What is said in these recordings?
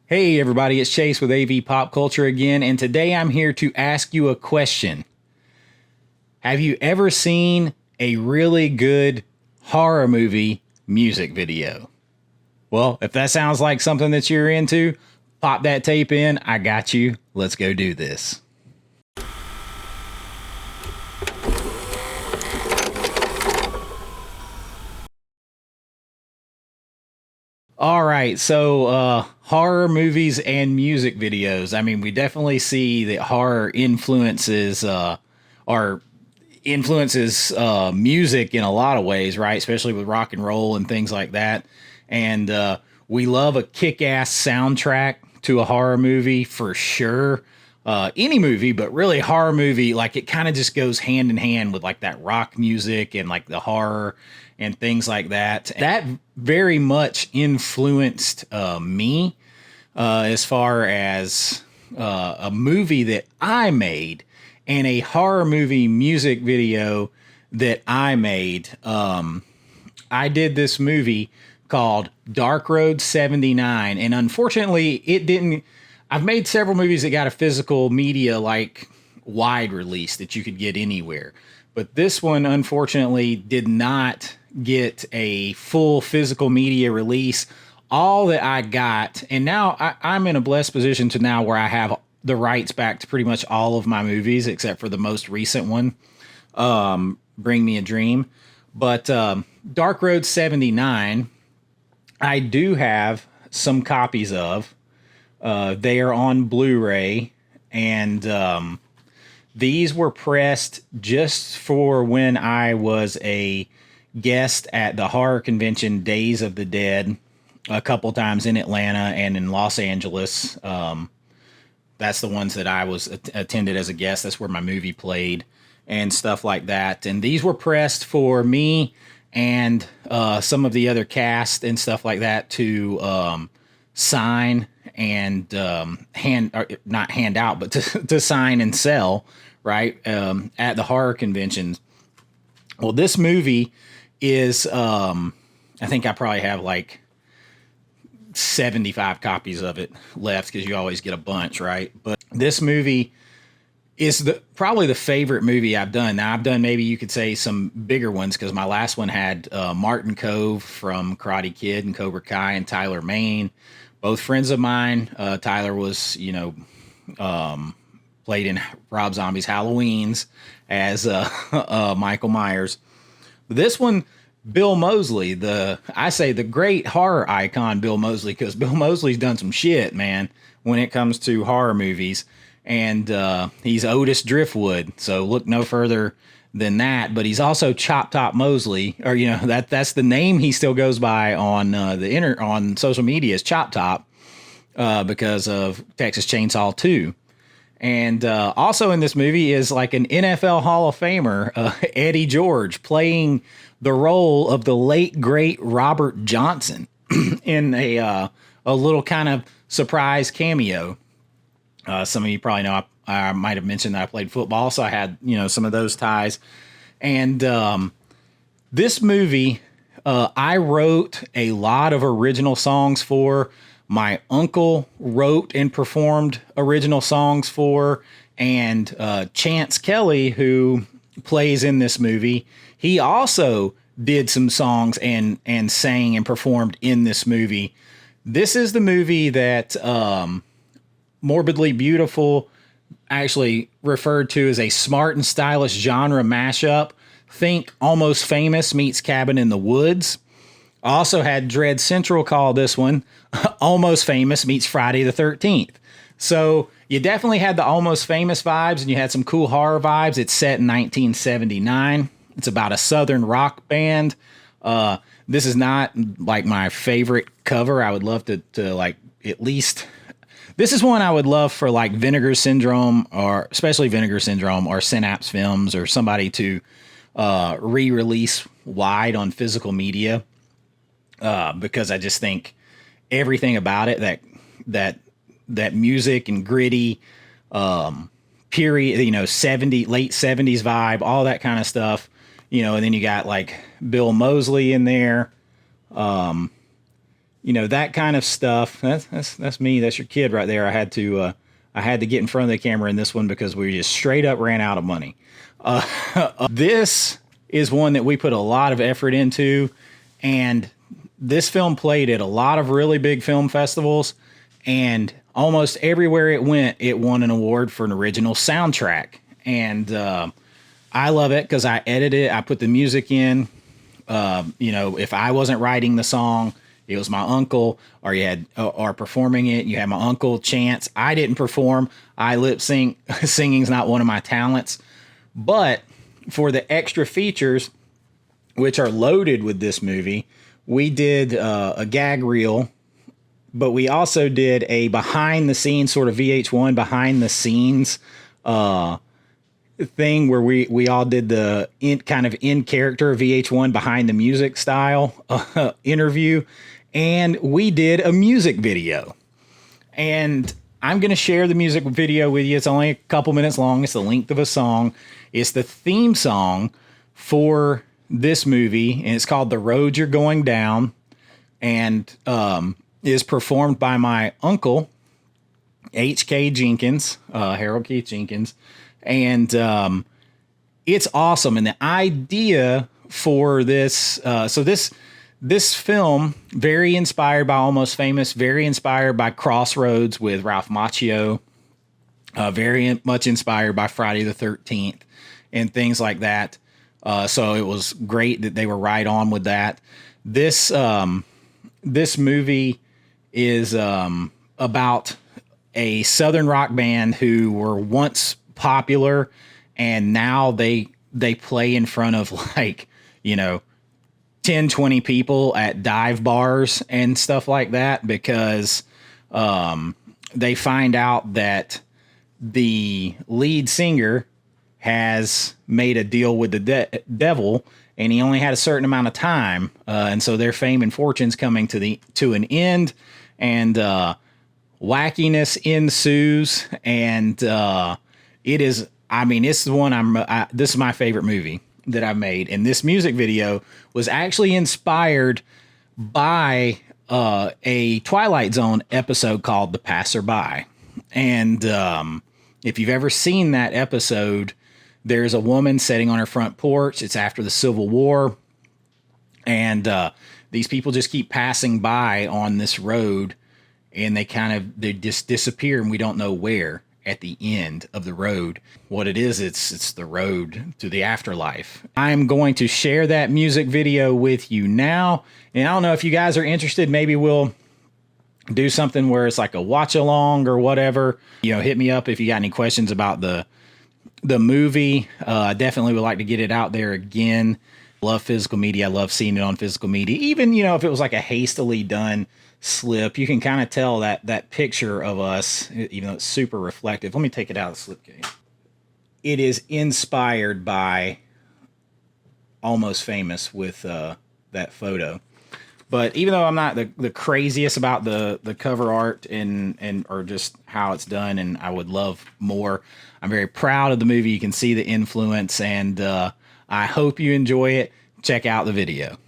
Hey everybody, it's Chase with AV Pop Culture again, and today I'm here to ask you a question. Have you ever seen a really good horror movie music video? Well, if that sounds like something that you're into, pop that tape in. I got you. Let's go do this. All right, so horror movies and music videos. I mean, we definitely see that horror our influences music in a lot of ways, right? Especially with rock and roll and things like that. And we love a kick-ass soundtrack to a horror movie for sure. Any movie, but really horror movie, like it kind of just goes hand in hand with like that rock music and like the horror and things like that. That very much influenced me as far as a movie that I made and a horror movie music video that I made. I did this movie called Dark Road 79, and unfortunately, it didn't. I've made several movies that got a physical media like wide release that you could get anywhere, but this one unfortunately did not get a full physical media release. All that I got, and now I'm in a blessed position to now where I have the rights back to pretty much all of my movies except for the most recent one, Bring Me a Dream. But Dark Road 79, I do have some copies of. They are on Blu-ray, and these were pressed just for when I was a guest at the horror convention Days of the Dead a couple times in Atlanta and in Los Angeles. That's the ones that I was attended as a guest. That's where my movie played and stuff like that. And these were pressed for me and some of the other cast and stuff like that to sign and not hand out, but to sign and sell, right, at the horror conventions. Well, this movie is, I think I probably have like 75 copies of it left because you always get a bunch, right? But this movie is probably the favorite movie I've done. Now, I've done maybe you could say some bigger ones because my last one had Martin Kove from Karate Kid and Cobra Kai and Tyler Mane, both friends of mine. Tyler was, played in Rob Zombie's Halloween's as Michael Myers. This one, Bill Moseley, I say the great horror icon Bill Moseley, because Bill Moseley's done some shit, man, when it comes to horror movies. And he's Otis Driftwood, so look no further than that. But he's also Chop Top Mosley, or that's the name he still goes by on on social media is Chop Top because of Texas Chainsaw 2. And also in this movie is like an NFL Hall of Famer, Eddie George, playing the role of the late great Robert Johnson in a little kind of surprise cameo. Some of you probably know I might have mentioned that I played football, so I had some of those ties. And this movie, I wrote a lot of original songs for. My uncle wrote and performed original songs for, and Chance Kelly, who plays in this movie, he also did some songs and sang and performed in this movie. This is the movie that Morbidly Beautiful actually referred to as a smart and stylish genre mashup. Think Almost Famous meets Cabin in the Woods. Also had Dread Central call this one Almost Famous meets Friday the 13th. So you definitely had the Almost Famous vibes, and you had some cool horror vibes. It's set in 1979. It's about a Southern rock band. This is not like my favorite cover. I would love to like at least. This is one I would love for like Vinegar Syndrome, or especially Vinegar Syndrome or Synapse Films, or somebody to re-release wide on physical media. Because I just think everything about it, that music and gritty, period, late 70s vibe, all that kind of stuff, and then you got like Bill Moseley in there. that kind of stuff. That's me. That's your kid right there. I had to get in front of the camera in this one because we just straight up ran out of money. This is one that we put a lot of effort into, and this film played at a lot of really big film festivals, and almost everywhere it went, it won an award for an original soundtrack. And I love it because I edit it. I put the music in. If I wasn't writing the song, it was my uncle, or performing it. You had my uncle Chance. I didn't perform. I lip sync. Singing's not one of my talents. But for the extra features, which are loaded with this movie, we did a gag reel, but we also did a behind the scenes sort of VH1 behind the scenes thing where we all did the in character VH1 behind the music style interview, and we did a music video. And I'm going to share the music video with you. It's only a couple minutes long. It's the length of a song. It's the theme song for this movie, and it's called The Road You're Going Down, and is performed by my uncle, H.K. Jenkins, Harold Keith Jenkins. And it's awesome. And the idea for this, this film, very inspired by Almost Famous, very inspired by Crossroads with Ralph Macchio, very much inspired by Friday the 13th and things like that. So it was great that they were right on with that. This movie is about a Southern rock band who were once popular, and now they play in front of 10, 20 people at dive bars and stuff like that, because they find out that the lead singer has made a deal with the devil, and he only had a certain amount of time, and so their fame and fortune's coming to an end, and wackiness ensues, and it's the one this is my favorite movie that I've made, and this music video was actually inspired by a Twilight Zone episode called The Passerby. And if you've ever seen that episode, there's a woman sitting on her front porch. It's after the Civil War, and these people just keep passing by on this road, and they just disappear, and we don't know where at the end of the road. What it is, it's the road to the afterlife. I'm going to share that music video with you now, and I don't know if you guys are interested. Maybe we'll do something where it's like a watch along or whatever. Hit me up if you got any questions about the movie. I definitely would like to get it out there again. Love physical media. I love seeing it on physical media. Even, if it was like a hastily done slip, you can kind of tell that picture of us, even though it's super reflective. Let me take it out of the slipcase. It is inspired by Almost Famous with that photo. But even though I'm not the craziest about the cover art and or just how it's done, and I would love more, I'm very proud of the movie. You can see the influence, and I hope you enjoy it. Check out the video.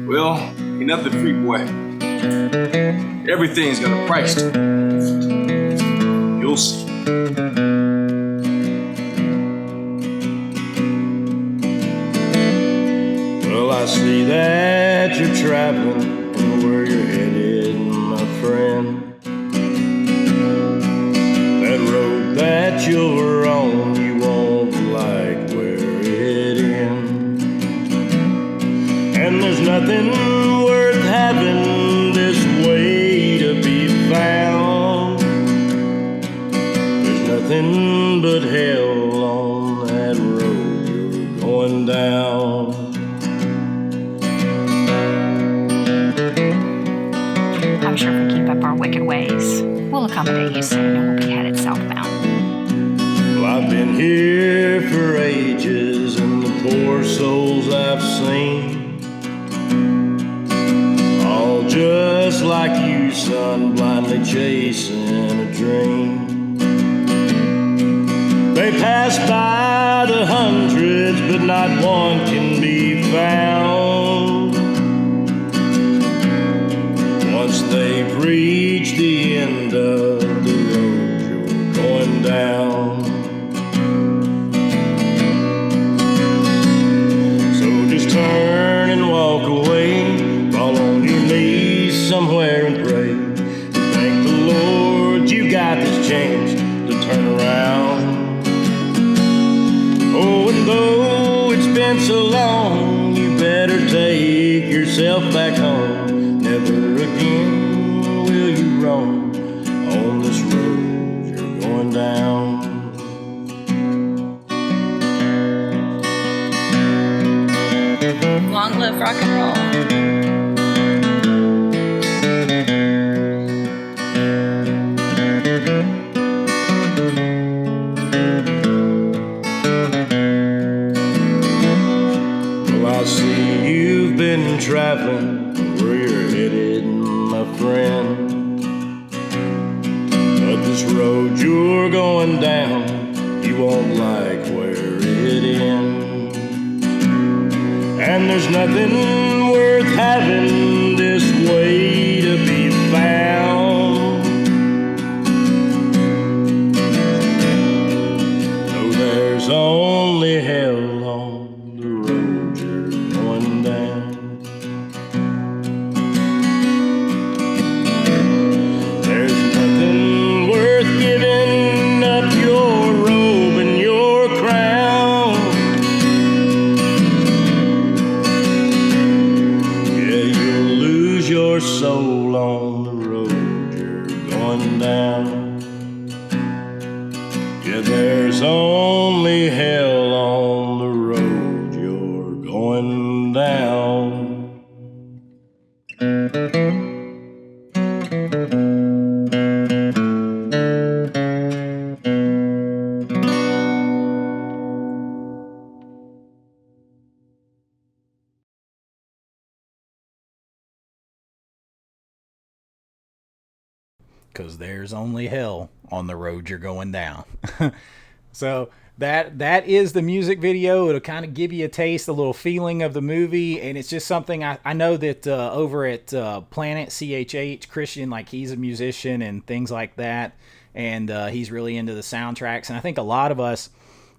Well, ain't nothing free, boy. Everything's got a price to it. You'll see. Well, I see that you're traveling and where you're headed, my friend. That road that you're on, you won't like where it ends. And there's nothing worth having this way to be found. There's nothing but hell on that road you're going down. I'm sure if we keep up our wicked ways, we'll accommodate you soon and we'll be headed southbound. Well, I've been here for ages, and the poor souls I've seen, all just like you, son, blindly chasing a dream. They They pass by the hundreds, but not one can be found. Once they've reached the end of the road you're going down. So just turn and walk away, fall on your knees somewhere and pray. Thank the Lord you got this chance to turn around. Oh, and though it's been so long, you better take yourself back home. Never again will you roam on this road you're going down. Long live rock and roll. I see you've been traveling where you're headed, my friend. But this road you're going down, you won't like where it ends. And there's nothing worth having this way to be found. No, there's only hell on the road you're going down. There's nothing worth giving up your robe and your crown. Yeah, you'll lose your soul on the road you're going down. Yeah, there's only hell on the road you're going down. Because there's only hell on the road you're going down. So that is the music video. It'll kind of give you a taste, a little feeling of the movie, and it's just something I know that over at Planet CHH, Christian, like he's a musician and things like that, and he's really into the soundtracks, and I think a lot of us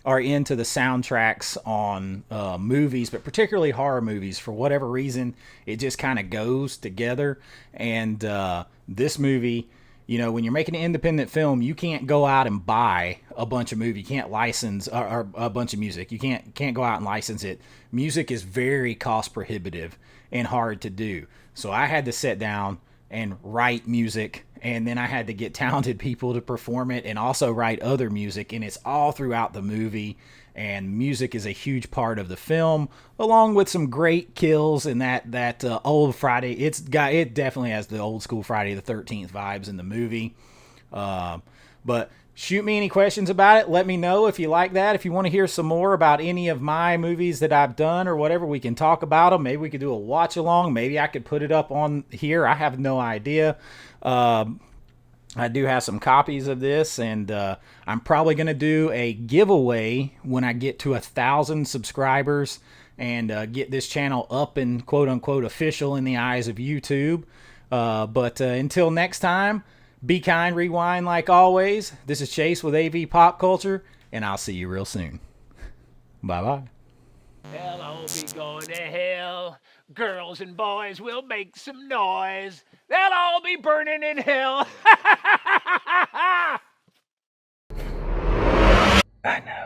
are into the soundtracks on movies, but particularly horror movies. For whatever reason, it just kind of goes together, and this movie, you know, when you're making an independent film, you can't go out and buy a bunch of movie. You can't license or a bunch of music. You can't go out and license it. Music is very cost prohibitive and hard to do. So I had to sit down and write music, and then I had to get talented people to perform it and also write other music, and it's all throughout the movie. And music is a huge part of the film, along with some great kills and that old Friday. It definitely has the old school Friday the 13th vibes in the movie. But shoot me any questions about it. Let me know if you like that. If you want to hear some more about any of my movies that I've done or whatever, we can talk about them. Maybe we could do a watch along. Maybe I could put it up on here. I have no idea. I do have some copies of this, and I'm probably going to do a giveaway when I get to 1,000 subscribers and get this channel up and quote-unquote official in the eyes of YouTube. But until next time, be kind, rewind like always. This is Chase with AV Pop Culture, and I'll see you real soon. Bye-bye. Hell, I'll be going to hell. Girls and boys will make some noise. They'll all be burning in hell. I know.